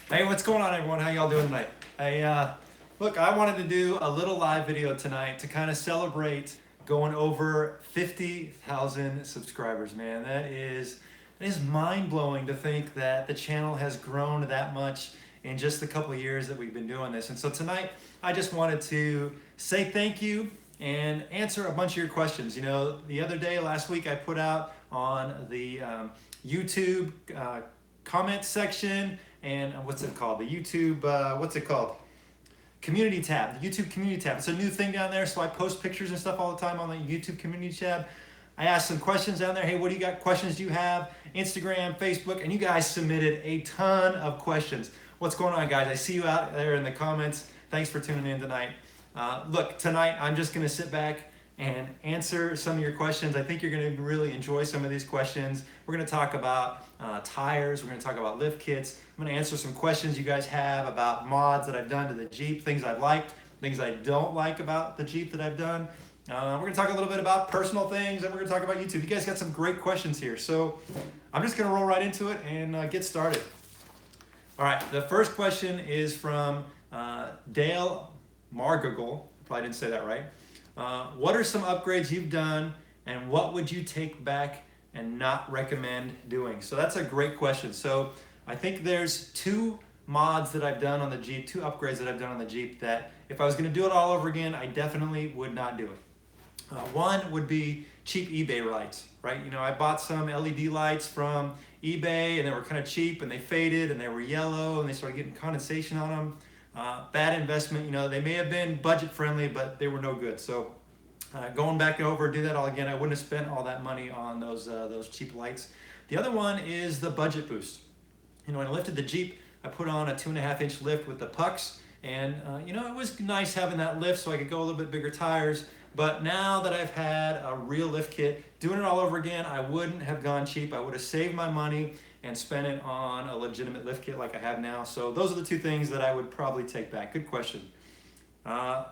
Hey, what's going on, everyone? How y'all doing tonight? Look, I wanted to do a little live video tonight to kind of celebrate going over 50,000 subscribers, man. That is mind-blowing to think that the channel has grown that much in just the couple of years that we've been doing this. And so tonight, I just wanted to say thank you and answer a bunch of your questions. You know, the other day, last week, I put out on the YouTube comment section and what's it called? The YouTube, what's it called? Community tab, the YouTube community tab. It's a new thing down there, so I post pictures and stuff all the time on the YouTube community tab. I asked some questions down there. Hey, what do you got? Questions do you have? Instagram, Facebook, and you guys submitted a ton of questions. What's going on, guys? I see you out there in the comments. Thanks for tuning in tonight. Look, tonight I'm just going to sit back and answer some of your questions. I think you're going to really enjoy some of these questions. We're going to talk about tires. We're going to talk about lift kits. I'm going to answer some questions you guys have about mods that I've done to the Jeep, things I've liked, things I don't like about the Jeep that I've done. We're going to talk a little bit about personal things, and we're going to talk about YouTube. You guys got some great questions here, so I'm just going to roll right into it and get started. All right, the first question is from Dale Margagel. Probably didn't say that right. What are some upgrades you've done, and what would you take back and not recommend doing? So that's a great question. So I think there's two mods that I've done on the Jeep, two upgrades that I've done on the Jeep that if I was going to do it all over again, I definitely would not do it. One would be cheap eBay lights, right? You know, I bought some LED lights from eBay and they were kind of cheap and they faded and they were yellow and they started getting condensation on them. Bad investment. You know, they may have been budget friendly, but they were no good. So going back over, do that all again, I wouldn't have spent all that money on those cheap lights. The other one is the budget boost. You know, when I lifted the Jeep, I put on a 2.5-inch lift with the pucks, and you know, it was nice having that lift so I could go a little bit bigger tires. But now that I've had a real lift kit, doing it all over again, I wouldn't have gone cheap. I would have saved my money and spent it on a legitimate lift kit like I have now. So those are the two things that I would probably take back. Good question.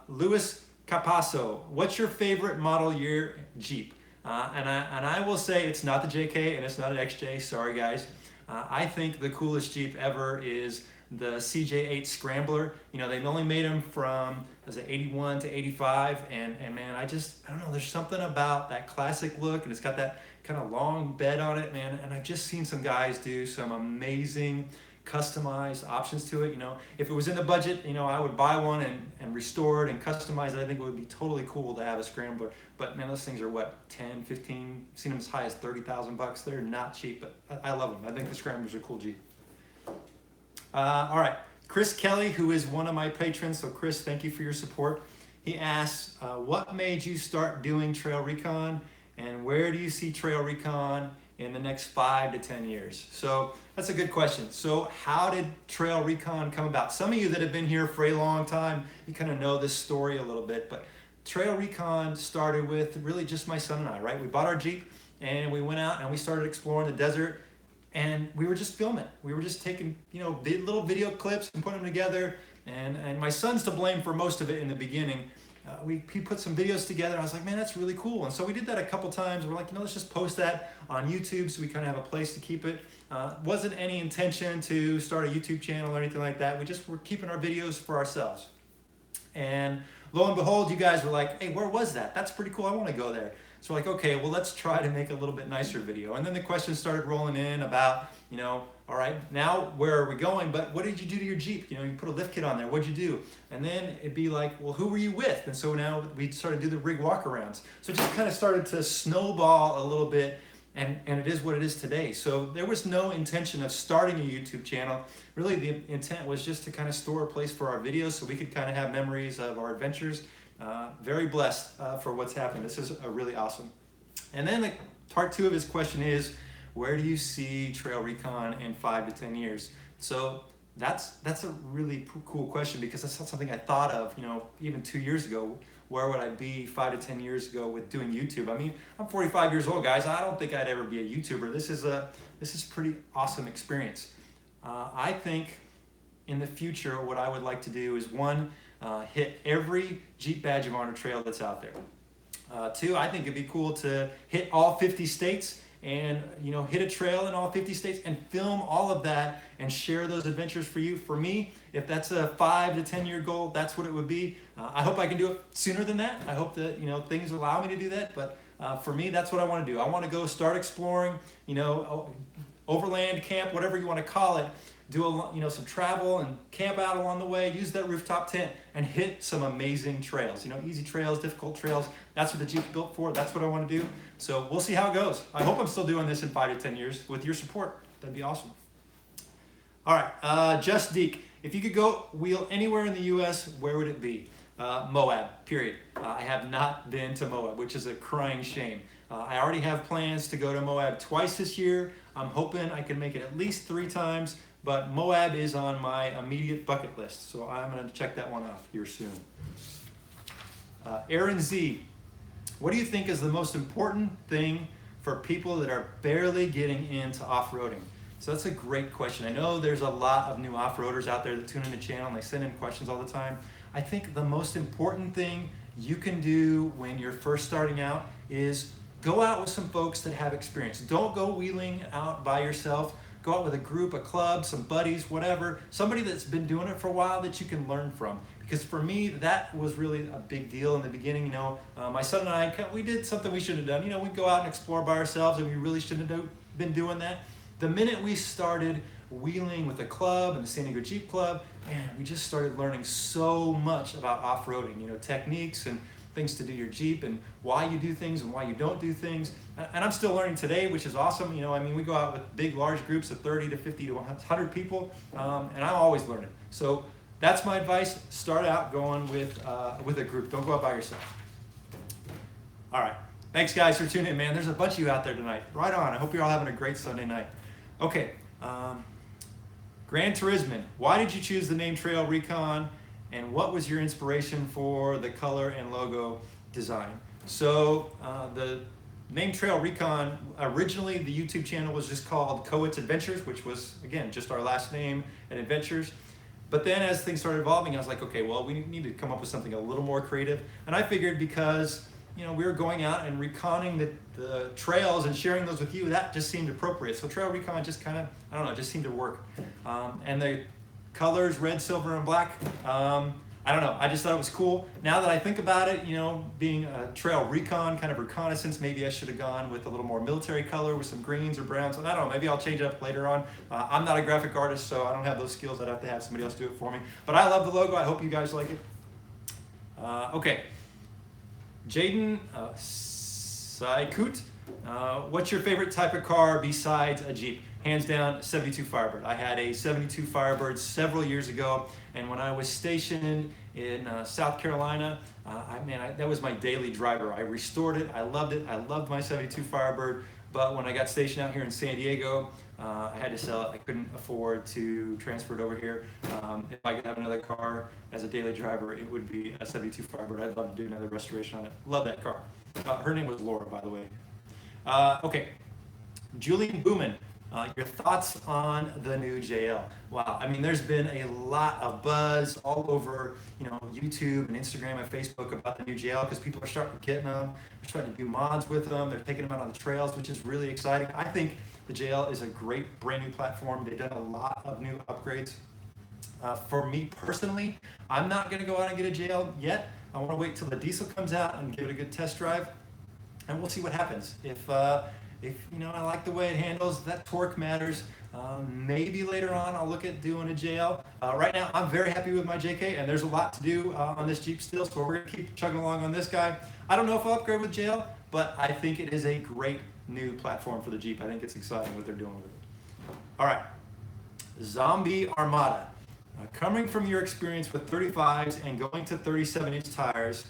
Luis Capasso, what's your favorite model year Jeep? And I will say it's not the JK and it's not an XJ. Sorry, guys. I think the coolest Jeep ever is the CJ8 Scrambler. You know, they've only made them from, was it 81 to 85, and man, I don't know, there's something about that classic look, and it's got that kind of long bed on it, man, and I've just seen some guys do some amazing customized options to it. You know, if it was in the budget, you know, I would buy one and restore it and customize it. I think it would be totally cool to have a Scrambler. But man, those things are what, 10, 15, seen them as high as 30,000 bucks. They're not cheap, but I love them. I think the Scramblers are cool Jeep. All right, Chris Kelly, who is one of my patrons. So Chris, thank you for your support. He asks, what made you start doing TrailRecon, and where do you see TrailRecon in the next 5 to 10 years? So that's a good question. So how did TrailRecon come about? Some of you that have been here for a long time, you kind of know this story a little bit, but TrailRecon started with really just my son and I, right? We bought our Jeep and we went out and we started exploring the desert, and we were just filming. We were just taking, you know, little video clips and putting them together, and my son's to blame for most of it in the beginning. He put some videos together. I was like, man, that's really cool. And so we did that a couple times. We're like, you know, let's just post that on YouTube so we kind of have a place to keep it. Wasn't any intention to start a YouTube channel or anything like that. We just were keeping our videos for ourselves. And lo and behold, you guys were like, hey, where was that? That's pretty cool. I want to go there. So we're like, okay, well, let's try to make a little bit nicer video. And then the questions started rolling in about, you know, all right, now where are we going? But what did you do to your Jeep? You know, you put a lift kit on there. What'd you do? And then it'd be like, well, who were you with? And so now we started to do the rig walkarounds. So it just kind of started to snowball a little bit, and it is what it is today. So there was no intention of starting a YouTube channel. Really, the intent was just to kind of store a place for our videos so we could kind of have memories of our adventures. Very blessed for what's happened. This is really awesome. And then part two of his question is, where do you see TrailRecon in 5 to 10 years? So that's a really cool question, because that's not something I thought of, you know, even 2 years ago. Where would I be 5 to 10 years ago with doing YouTube? I mean, I'm 45 years old, guys. I don't think I'd ever be a YouTuber. This is a pretty awesome experience. I think in the future, what I would like to do is, one, hit every Jeep Badge of Honor trail that's out there. Two, I think it'd be cool to hit all 50 states and hit a trail in all 50 states and film all of that and share those adventures for you. For me, if that's a 5 to 10 year goal, that's what it would be. I hope I can do it sooner than that. I hope that things allow me to do that, but for me, that's what I want to do. I want to go start exploring, overland camp, whatever you want to call it, do some travel and camp out along the way, use that rooftop tent and hit some amazing trails, easy trails, difficult trails. That's what the Jeep's built for. That's what I want to do. So we'll see how it goes. I hope I'm still doing this in 5 to 10 years with your support. That'd be awesome. All right, Just Deke. If you could go wheel anywhere in the U.S., where would it be? Moab, period. I have not been to Moab, which is a crying shame. I already have plans to go to Moab twice this year. I'm hoping I can make it at least 3 times, but Moab is on my immediate bucket list, so I'm going to check that one off here soon. Aaron Z, what do you think is the most important thing for people that are barely getting into off-roading? So that's a great question. I know there's a lot of new off-roaders out there that tune in the channel and they send in questions all the time. I think the most important thing you can do when you're first starting out is go out with some folks that have experience. Don't go wheeling out by yourself. Go out with a group, a club, some buddies, whatever. Somebody that's been doing it for a while that you can learn from. Because for me, that was really a big deal in the beginning. My son and I, we did something we shouldn't have done. We'd go out and explore by ourselves, and we really shouldn't have been doing that. The minute we started wheeling with a club and the San Diego Jeep Club, man, we just started learning so much about off-roading, techniques and things to do your Jeep and why you do things and why you don't do things. And I'm still learning today, which is awesome. We go out with big, large groups of 30 to 50 to 100 people, and I'm always learning. So that's my advice. Start out going with a group. Don't go out by yourself. All right. Thanks, guys, for tuning in, man. There's a bunch of you out there tonight. Right on. I hope you're all having a great Sunday night. Okay. Gran Turismo, why did you choose the name TrailRecon, and what was your inspiration for the color and logo design? So the name TrailRecon, originally the YouTube channel was just called Coet's Adventures, which was, again, just our last name and adventures. But then as things started evolving, I was like, okay, well, we need to come up with something a little more creative. And I figured because we were going out and reconning the trails and sharing those with you, that just seemed appropriate. So TrailRecon just kind of, I don't know, just seemed to work. And the colors, red, silver, and black, I don't know, I just thought it was cool. Now that I think about it, being a trail recon, kind of reconnaissance, maybe I should have gone with a little more military color with some greens or browns. I don't know, maybe I'll change it up later on. I'm not a graphic artist, so I don't have those skills. I'd have to have somebody else do it for me. But I love the logo. I hope you guys like it. Okay. Jaden Saikut, what's your favorite type of car besides a Jeep? Hands down, 72 Firebird. I had a 72 Firebird several years ago, and when I was stationed in South Carolina, that was my daily driver. I restored it. I loved it. I loved my 72 Firebird, but when I got stationed out here in San Diego, I had to sell it. I couldn't afford to transfer it over here. If I could have another car as a daily driver, it would be a 72 Firebird. I'd love to do another restoration on it. Love that car. Her name was Laura, by the way. Okay, Julian Booman. Your thoughts on the new JL? Wow, there's been a lot of buzz all over, YouTube and Instagram and Facebook about the new JL because people are starting to get them. They're starting to do mods with them. They're taking them out on the trails, which is really exciting. I think the JL is a great brand new platform. They've done a lot of new upgrades. For me personally, I'm not going to go out and get a JL yet. I want to wait till the diesel comes out and give it a good test drive, and we'll see what happens. If I like the way it handles, that torque matters. Maybe later on I'll look at doing a JL. Right now I'm very happy with my JK, and there's a lot to do on this Jeep still, so we're going to keep chugging along on this guy. I don't know if I'll upgrade with JL, but I think it is a great new platform for the Jeep. I think it's exciting what they're doing with it. All right, Zombie Armada. Coming from your experience with 35s and going to 37-inch tires,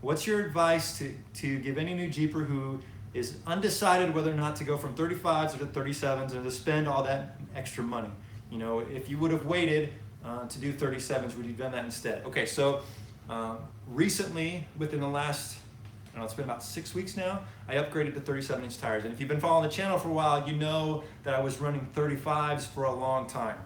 what's your advice to give any new Jeeper who is undecided whether or not to go from 35s to 37s and to spend all that extra money? If you would have waited to do 37s, would you have done that instead? Okay, so recently, within the last, it's been about 6 weeks now, I upgraded to 37-inch tires. And if you've been following the channel for a while, you know that I was running 35s for a long time.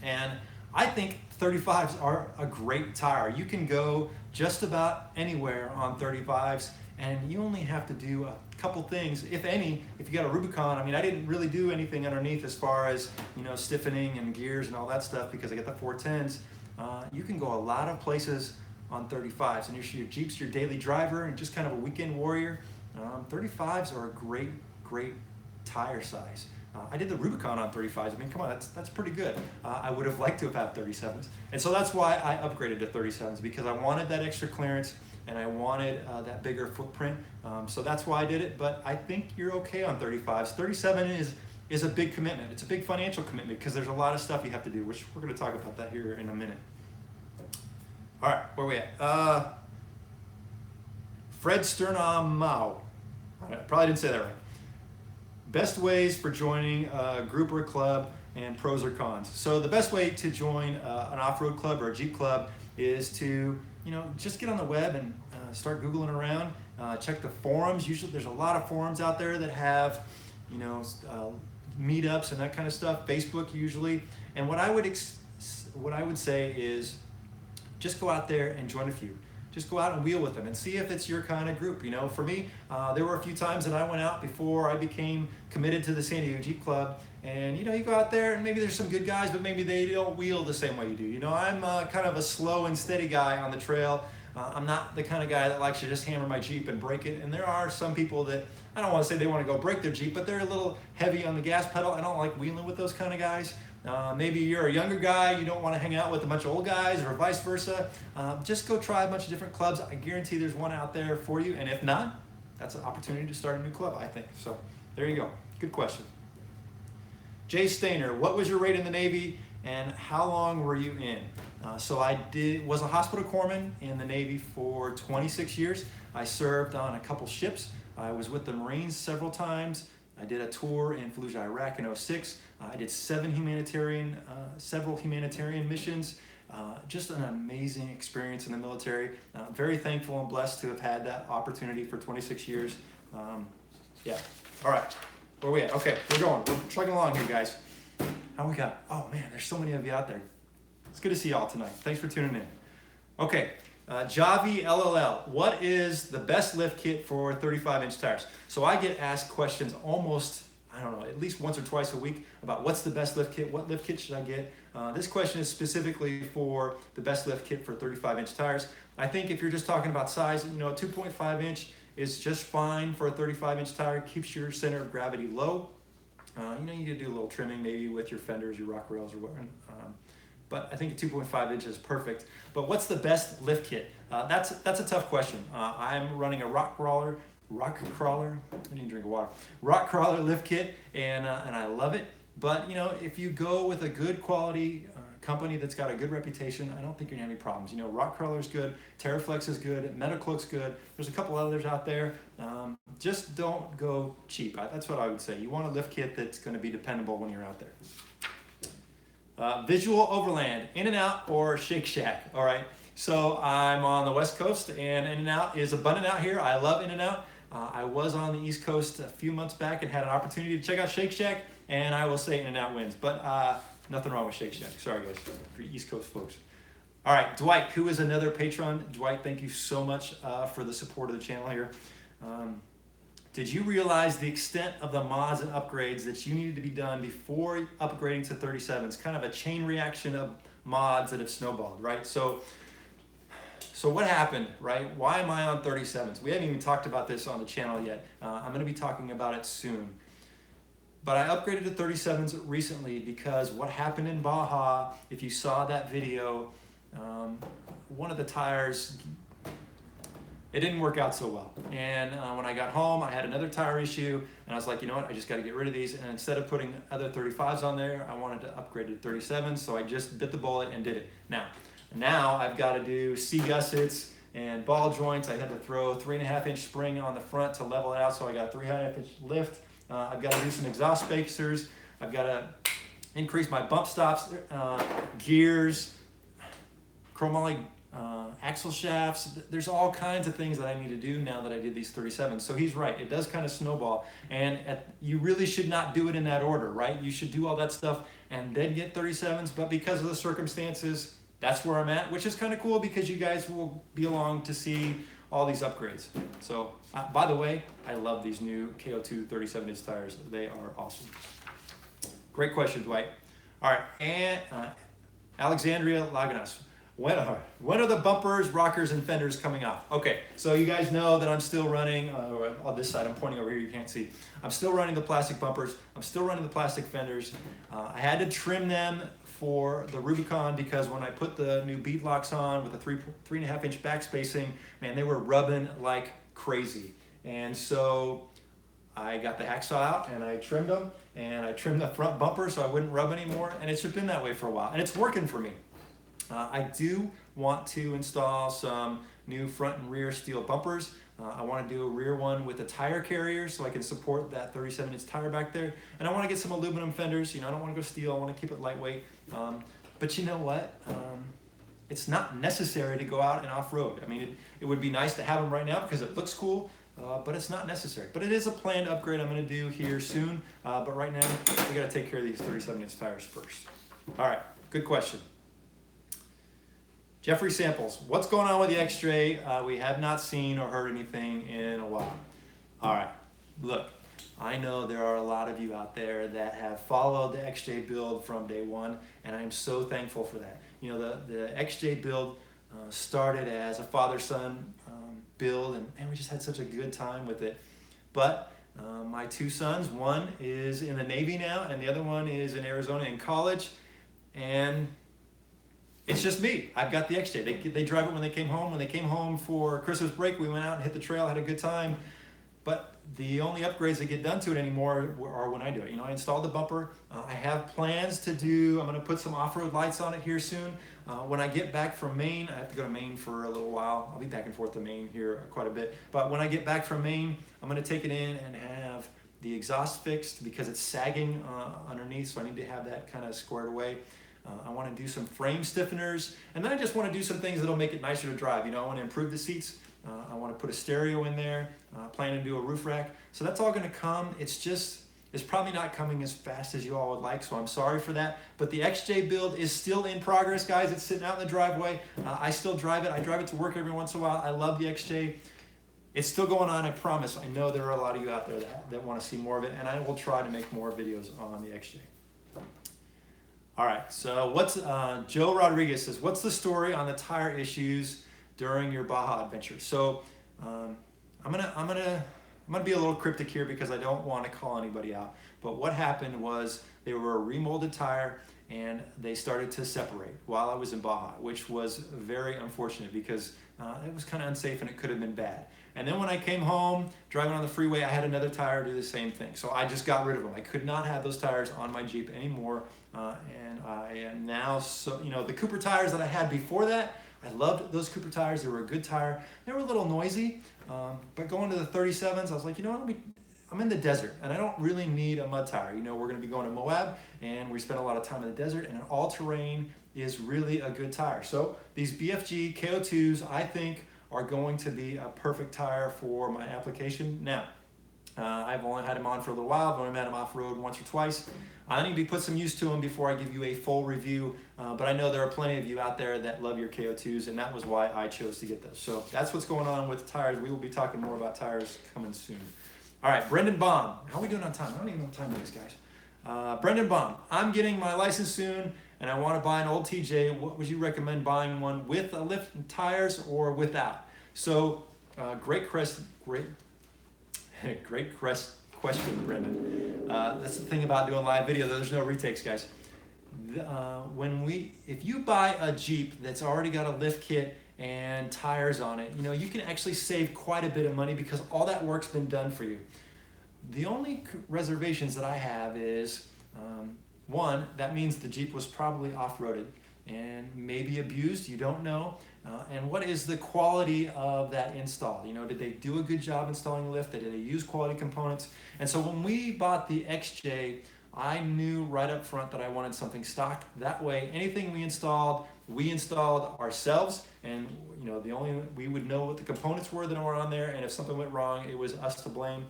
And I think 35s are a great tire. You can go just about anywhere on 35s, and you only have to do a couple things, if any. If you got a Rubicon, I mean, I didn't really do anything underneath as far as, you know, stiffening and gears and all that stuff because I got the 410s. You can go a lot of places on 35s, and your Jeep's your daily driver and just kind of a weekend warrior. 35s are a great tire size. I did the Rubicon on 35s. I mean, come on, that's pretty good. I would have liked to have had 37s. And so that's why I upgraded to 37s, because I wanted that extra clearance and I wanted that bigger footprint. So that's why I did it, but I think you're okay on 35s. 37 is a big commitment. It's a big financial commitment because there's a lot of stuff you have to do, which we're gonna talk about that here in a minute. All right, where are we at? Fred Sternamau. I probably didn't say that right. Best ways for joining a group or a club, and pros or cons. So the best way to join an off-road club or a Jeep club is to, you know, just get on the web and start Googling around. Check the forums. Usually there's a lot of forums out there that have, you know, meetups and that kind of stuff. Facebook usually. And what I would say is just go out there and join a few. Just go out and wheel with them and see if it's your kind of group. You know, for me, there were a few times that I went out before I became committed to the San Diego Jeep Club. And, you know, you go out there and maybe there's some good guys, but maybe they don't wheel the same way you do. You know, I'm kind of a slow and steady guy on the trail. I'm not the kind of guy that likes to just hammer my Jeep and break it. And there are some people that, I don't want to say they want to go break their Jeep, but they're a little heavy on the gas pedal. I don't like wheeling with those kind of guys. Maybe you're a younger guy, you don't want to hang out with a bunch of old guys, or vice versa. Just go try a bunch of different clubs. I guarantee there's one out there for you, and if not, that's an opportunity to start a new club, I think. So there you go. Good question. Jay Stainer, what was your rate in the Navy and how long were you in? So I was a hospital corpsman in the Navy for 26 years. I served on a couple ships. I was with the Marines several times. I did a tour in Fallujah, Iraq in 06. I did several humanitarian missions. Just an amazing experience in the military. Very thankful and blessed to have had that opportunity for 26 years. Yeah, all right, where are we at? Okay, we're trucking along here, guys. How we got? Oh man, there's so many of you out there. It's good to see y'all tonight. Thanks for tuning in. Okay, Javi LLL, what is the best lift kit for 35-inch tires? So I get asked questions almost, I don't know, at least once or twice a week about what's the best lift kit, what lift kit should I get? This question is specifically for the best lift kit for 35-inch tires. I think if you're just talking about size, you know, a 2.5-inch is just fine for a 35-inch tire. Keeps your center of gravity low. You know, you can do a little trimming maybe with your fenders, your rock rails, or whatever. But I think a 2.5 inch is perfect. But what's the best lift kit? That's a tough question. I'm running a rock crawler, I need to drink water. Rock crawler lift kit, and I love it. But you know, if you go with a good quality company that's got a good reputation, I don't think you're gonna have any problems. You know, rock crawler's good, TerraFlex is good, Metacloak's good. There's a couple others out there. Just don't go cheap. That's what I would say. You want a lift kit that's gonna be dependable when you're out there. Visual Overland, In-N-Out or Shake Shack, all right? So I'm on the West Coast and In-N-Out is abundant out here. I love In-N-Out. I was on the East Coast a few months back and had an opportunity to check out Shake Shack, and I will say In-N-Out wins, but nothing wrong with Shake Shack. Sorry guys, for you East Coast folks. All right, Dwight, who is another patron. Dwight, thank you so much for the support of the channel here. Did you realize the extent of the mods and upgrades that you needed to be done before upgrading to 37s? Kind of a chain reaction of mods that have snowballed, right? So what happened, right? Why am I on 37s? We haven't even talked about this on the channel yet. I'm gonna be talking about it soon. But I upgraded to 37s recently because what happened in Baja, if you saw that video, one of the tires, it didn't work out so well. And when I got home, I had another tire issue, and I was like, you know what, I just gotta get rid of these. And instead of putting other 35s on there, I wanted to upgrade to 37s, so I just bit the bullet and did it. Now I've gotta do c-gussets and ball joints. I had to throw 3.5-inch spring on the front to level it out, so I got 3.5-inch lift. I've gotta do some exhaust spacers. I've gotta increase my bump stops, gears, chromoly axle shafts. There's all kinds of things that I need to do now that I did these 37s. So he's right, it does kind of snowball, and you really should not do it in that order, right? You should do all that stuff and then get 37s, but because of the circumstances, that's where I'm at, which is kind of cool because you guys will be along to see all these upgrades. So by the way, I love these new KO2 37-inch tires. They are awesome. Great question, Dwight. All right, and Alexandria Laganas. When are the bumpers, rockers, and fenders coming off? Okay, so you guys know that I'm still running, on this side, I'm pointing over here, you can't see. I'm still running the plastic bumpers. I'm still running the plastic fenders. I had to trim them for the Rubicon because when I put the new bead locks on with a 3.5-inch back spacing, man, they were rubbing like crazy. And so I got the hacksaw out and I trimmed them, and I trimmed the front bumper so I wouldn't rub anymore, and it's just been that way for a while, and it's working for me. I do want to install some new front and rear steel bumpers. I want to do a rear one with a tire carrier so I can support that 37-inch tire back there. And I want to get some aluminum fenders. You know, I don't want to go steel. I want to keep it lightweight. But you know what? It's not necessary to go out and off-road. I mean, it would be nice to have them right now because it looks cool, but it's not necessary. But it is a planned upgrade I'm going to do here soon. But right now, we got to take care of these 37-inch tires first. All right, good question. Jeffrey Samples, what's going on with the XJ? We have not seen or heard anything in a while. All right, look, I know there are a lot of you out there that have followed the XJ build from day one, and I'm so thankful for that. You know, the XJ build started as a father-son build, and we just had such a good time with it. But my two sons, one is in the Navy now, and the other one is in Arizona in college, and it's just me. I've got the XJ. They drive it when they came home. When they came home for Christmas break, we went out and hit the trail, had a good time. But the only upgrades that get done to it anymore are when I do it. You know, I installed the bumper. I have plans to do, I'm going to put some off-road lights on it here soon. When I get back from Maine, I have to go to Maine for a little while. I'll be back and forth to Maine here quite a bit. But when I get back from Maine, I'm going to take it in and have the exhaust fixed because it's sagging underneath, so I need to have that kind of squared away. I want to do some frame stiffeners, and then I just want to do some things that'll make it nicer to drive. You know, I want to improve the seats. I want to put a stereo in there. Plan to do a roof rack. So that's all going to come. It's probably not coming as fast as you all would like, so I'm sorry for that. But the XJ build is still in progress, guys. It's sitting out in the driveway. I still drive it. I drive it to work every once in a while. I love the XJ. It's still going on, I promise. I know there are a lot of you out there that want to see more of it, and I will try to make more videos on the XJ. All right, so what's Joe Rodriguez says, what's the story on the tire issues during your Baja adventure? So I'm gonna be a little cryptic here because I don't want to call anybody out. But what happened was they were a remolded tire and they started to separate while I was in Baja, which was very unfortunate because it was kind of unsafe and it could have been bad. And then when I came home, driving on the freeway, I had another tire do the same thing. So I just got rid of them. I could not have those tires on my Jeep anymore. And I am now, so you know, the Cooper tires that I had before that, I loved those Cooper tires. They were a good tire. They were a little noisy, but going to the 37s, I was like, you know what, I'm in the desert and I don't really need a mud tire. You know, we're going to be going to Moab and we spend a lot of time in the desert, and an all-terrain is really a good tire. So these BFG KO2s, I think, are going to be a perfect tire for my application. Now, I've only had them on for a little while. I've only had them off-road once or twice. I need to put some use to them before I give you a full review, but I know there are plenty of you out there that love your KO2s, and that was why I chose to get those. So that's what's going on with tires. We will be talking more about tires coming soon. All right, Brendan Baum. How are we doing on time? I don't even know what time it is, guys. Brendan Baum. I'm getting my license soon, and I want to buy an old TJ. What would you recommend buying one with a lift and tires or without? So great question, Brendan. That's the thing about doing live video. There's no retakes, guys. If you buy a Jeep that's already got a lift kit and tires on it, you know, you can actually save quite a bit of money because all that work's been done for you. The only reservations that I have is, one, that means the Jeep was probably off-roaded and maybe abused, you don't know. And what is the quality of that install? You know, did they do a good job installing the lift? Did they use quality components? And so when we bought the XJ, I knew right up front that I wanted something stock. That way, anything we installed ourselves, and you know, we would know what the components were that were on there, and if something went wrong, it was us to blame.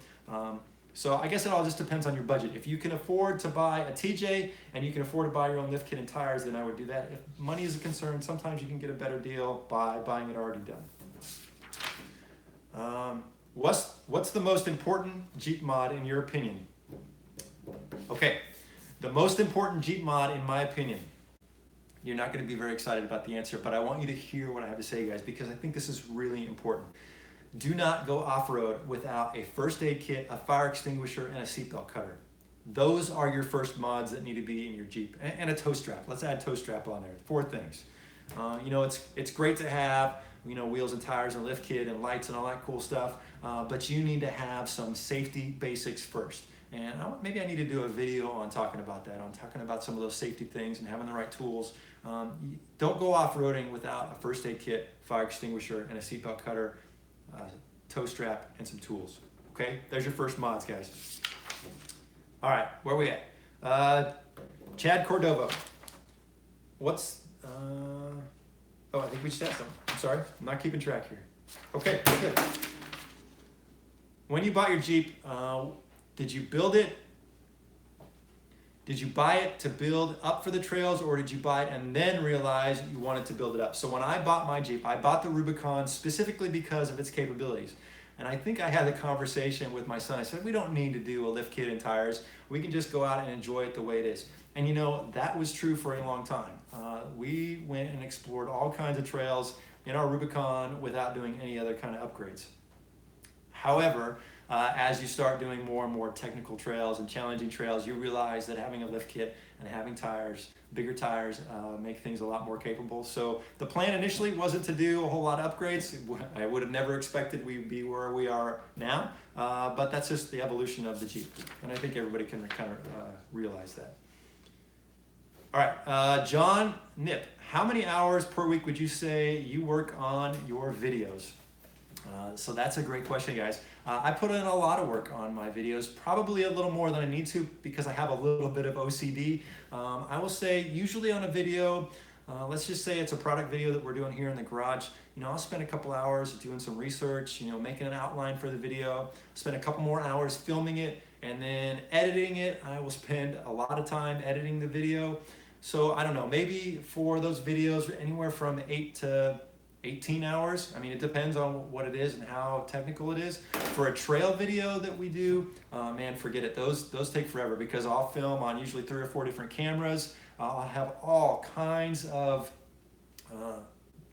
So I guess it all just depends on your budget. If you can afford to buy a TJ and you can afford to buy your own lift kit and tires, then I would do that. If money is a concern, sometimes you can get a better deal by buying it already done. What's the most important Jeep mod in your opinion? Okay, the most important Jeep mod in my opinion. You're not going to be very excited about the answer, but I want you to hear what I have to say, guys, because I think this is really important. Do not go off-road without a first aid kit, a fire extinguisher, and a seatbelt cutter. Those are your first mods that need to be in your Jeep, and a tow strap. Let's add tow strap on there. 4 things. You know, it's great to have, you know, wheels and tires and lift kit and lights and all that cool stuff, but you need to have some safety basics first. And maybe I need to do a video on talking about that, on talking about some of those safety things and having the right tools. Don't go off-roading without a first aid kit, fire extinguisher, and a seatbelt cutter, tow strap, and some tools. Okay, there's your first mods, guys. All right, where are we at? Chad Cordova. What's, oh, I think we just asked them. I'm sorry, I'm not keeping track here. Okay, good. When you bought your Jeep, did you build it? Did you buy it to build up for the trails, or did you buy it and then realize you wanted to build it up? So when I bought my Jeep, I bought the Rubicon specifically because of its capabilities. And I think I had a conversation with my son. I said, we don't need to do a lift kit and tires. We can just go out and enjoy it the way it is. And you know, that was true for a long time. We went and explored all kinds of trails in our Rubicon without doing any other kind of upgrades. However, as you start doing more and more technical trails and challenging trails, you realize that having a lift kit and having tires, bigger tires, make things a lot more capable. So the plan initially wasn't to do a whole lot of upgrades. I would have never expected we'd be where we are now, but that's just the evolution of the Jeep. And I think everybody can kind of realize that. All right, John Nip, how many hours per week would you say you work on your videos? So that's a great question, guys. I put in a lot of work on my videos, probably a little more than I need to because I have a little bit of OCD. I will say usually on a video, let's just say it's a product video that we're doing here in the garage, you know, I'll spend a couple hours doing some research, you know, making an outline for the video, spend a couple more hours filming it, and then editing it. I will spend a lot of time editing the video. So I don't know, maybe for those videos, anywhere from 8 to 18 hours. I mean, it depends on what it is and how technical it is. For a trail video that we do, man, forget it. Those take forever because I'll film on usually 3 or 4 different cameras. I'll have all kinds of,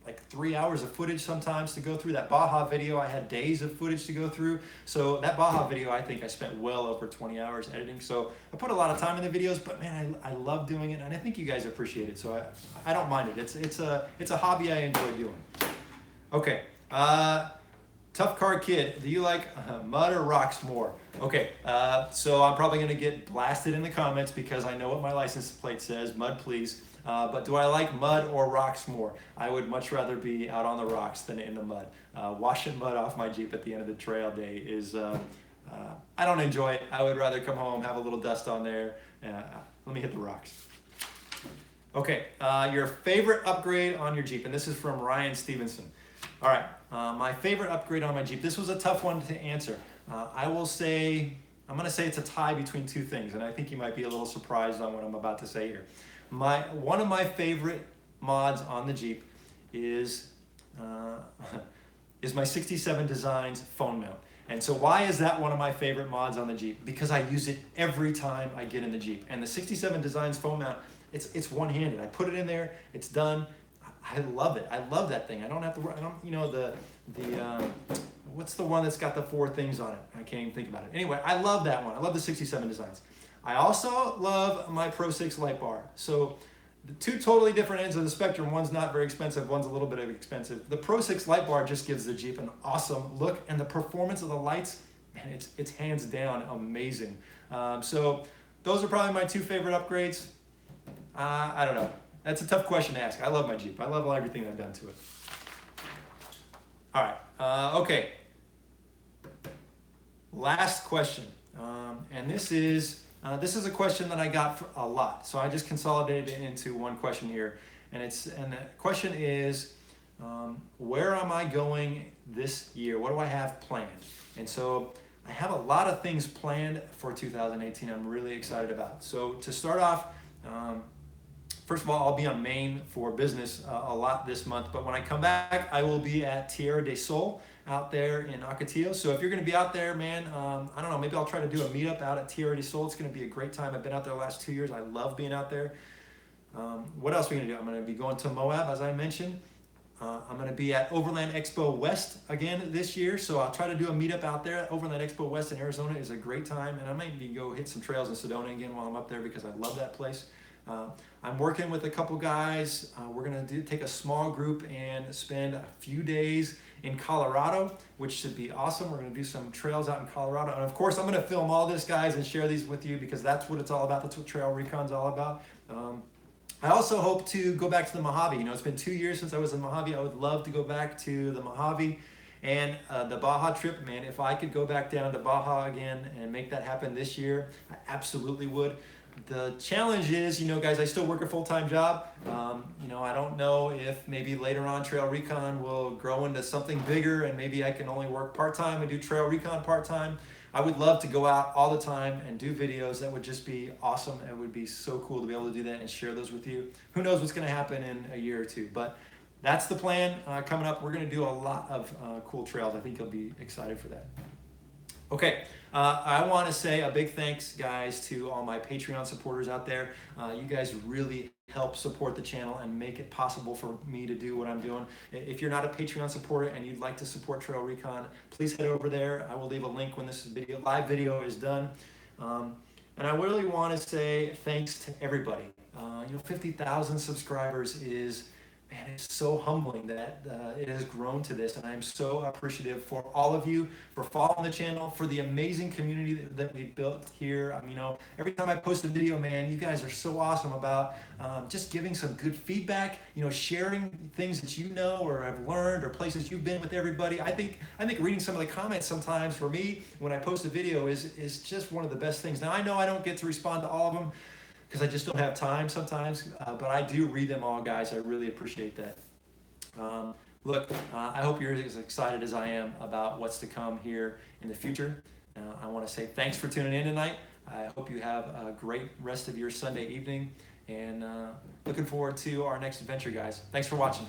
like 3 hours of footage sometimes to go through. That Baja video, I had days of footage to go through. So that Baja video, I think I spent well over 20 hours editing. So I put a lot of time in the videos, but man, I love doing it, and I think you guys appreciate it. So I don't mind it. It's a hobby I enjoy doing. Okay, Tough Car Kid, do you like mud or rocks more? Okay, so I'm probably gonna get blasted in the comments because I know what my license plate says, mud please. But do I like mud or rocks more? I would much rather be out on the rocks than in the mud. Washing mud off my Jeep at the end of the trail day is, I don't enjoy it. I would rather come home, have a little dust on there. Let me hit the rocks. Okay, your favorite upgrade on your Jeep, and this is from Ryan Stevenson. All right, my favorite upgrade on my Jeep. This was a tough one to answer. I'm gonna say it's a tie between 2 things, and I think you might be a little surprised on what I'm about to say here. One of my favorite mods on the Jeep is my 67 Designs phone mount. And so why is that one of my favorite mods on the Jeep? Because I use it every time I get in the Jeep. And the 67 Designs phone mount, it's one-handed. I put it in there, it's done. I love it. I love that thing. I don't have to, you know, what's the one that's got the 4 things on it? I can't even think about it. Anyway, I love that one. I love the 67 Designs. I also love my Pro 6 light bar. So the 2 totally different ends of the spectrum. One's not very expensive, one's a little bit expensive. The Pro 6 light bar just gives the Jeep an awesome look, and the performance of the lights, man, it's hands down amazing. So those are probably my 2 favorite upgrades. I don't know. That's a tough question to ask. I love my Jeep. I love everything I've done to it. All right, okay. Last question, and this is a question that I got a lot, so I just consolidated it into one question here, and the question is, where am I going this year? What do I have planned? And so I have a lot of things planned for 2018. I'm really excited about. So to start off, first of all, I'll be on Maine for business a lot this month, but when I come back, I will be at Tierra del Sol out there in Ocotillo. So if you're going to be out there, man, I don't know, maybe I'll try to do a meetup out at T Sold. It's going to be a great time. I've been out there the last 2 years. I love being out there. What else are we going to do? I'm going to be going to Moab, as I mentioned. I'm going to be at Overland Expo West again this year, so I'll try to do a meetup out there. Overland Expo West in Arizona is a great time, and I might even go hit some trails in Sedona again while I'm up there because I love that place. I'm working with a couple guys. We're going to take a small group and spend a few days in Colorado, which should be awesome. We're going to do some trails out in Colorado, and of course I'm going to film all this, guys, and share these with you because that's what it's all about. That's what Trail Recon's all about. I also hope to go back to the Mojave. You know, it's been 2 years since I was in Mojave. I would love to go back to the Mojave and the Baja trip, man. If I could go back down to Baja again and make that happen this year, I absolutely would. The challenge is, you know, guys, I still work a full-time job. You know, I don't know if maybe later on TrailRecon will grow into something bigger and maybe I can only work part-time and do TrailRecon part-time. I would love to go out all the time and do videos. That would just be awesome. It would be so cool to be able to do that and share those with you. Who knows what's going to happen in a year or two, but that's the plan coming up. We're going to do a lot of cool trails. I think you'll be excited for that. Okay, I want to say a big thanks, guys, to all my Patreon supporters out there. You guys really help support the channel and make it possible for me to do what I'm doing. If you're not a Patreon supporter and you'd like to support TrailRecon, please head over there. I will leave a link when this live video is done. And I really want to say thanks to everybody. You know, 50,000 subscribers is, man, it's so humbling that it has grown to this, and I'm so appreciative for all of you for following the channel, for the amazing community that we've built here. You know, every time I post a video, man, you guys are so awesome about just giving some good feedback. You know, sharing things that you know or have learned or places you've been with everybody. I think reading some of the comments sometimes for me when I post a video is just one of the best things. Now I know I don't get to respond to all of them, because I just don't have time sometimes, but I do read them all, guys. I really appreciate that. Look, I hope you're as excited as I am about what's to come here in the future. I want to say thanks for tuning in tonight. I hope you have a great rest of your Sunday evening, and looking forward to our next adventure, guys. Thanks for watching.